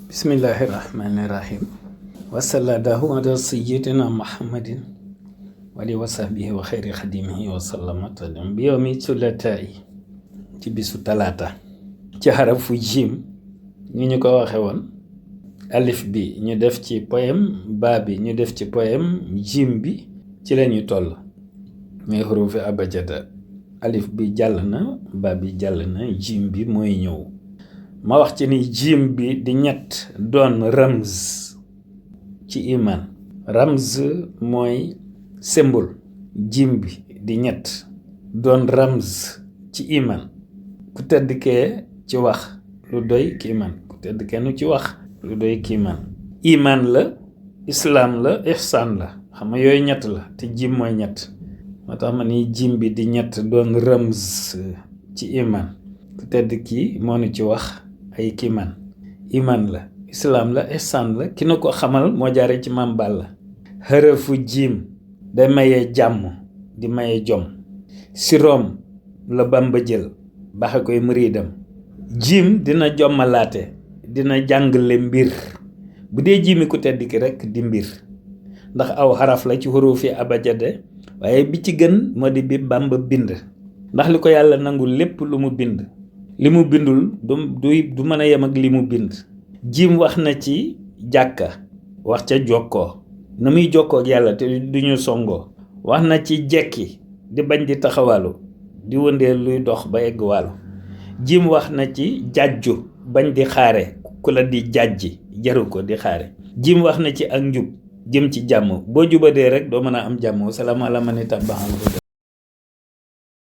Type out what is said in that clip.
Bismillahirrahmanirrahim. Wassallallahu ala sayyidina Muhammadin wa alihi wa sahbihi wa khayri khadimihi wa sallama tasliman bi yawmi sulata'i ci bisu talaata ci xarafu jim ñu ko waxe woon alif bi ñu def ci poème ba bi ñu def ci poème jim bi ci lañu toll mais xurufi abajada alif bi jàll na ba bi jàll na jim bi mooy ñëw ma wax ci ni jim bi di ñett doon ramz ci iman. Ramz mooy symbole, jim bi di ñett doon ramz ci iman. ku tedd kee ci wax lu doy kiiman, ku tedd kenn ci wax lu doy kiiman. Iman la, islam la, ihsan la, xam nga yooyu ñett la te jim mooy ñett. moo tax ma ni jim bi di ñett doon ramz ci iman. ku tedd kii moo nu ci wax ay kiiman. Iman la, islam la, ihsan la, ki na ko xamal moo jaare ci Maam Balla. xërëfu jiim day maye jàmm di maye jom. siroom la Bamba jël baxe koy mëriidam. jiim dina jommalaate, dina jàngale mbir. bu dee jiimi ku tedd ki rekk di mbir, ndax aw xaraf la ci xurufi abajade, waaye bi ci gën moo di bi Bamba bind. ndax li ko yàlla nangul lépp lu mu bind, li mu bindul du mën a yem ak li mu bind. jiim wax na ci jàkka, wax ca jokkoo na muy jokkoo ak yàlla te duñu songoo. wax na ci jekki di bañ di taxawalu, di wëndeel luy dox ba egg wàllu. jiim wax na ci jàjju, bañ di xaare ku la di jàjji, jaru ko di xaare. jiim wax na ci ak njub jëm ci jàmm, boo jubadee rek doo mën a am jàmm. Wassalaamu alaa man ittaba'a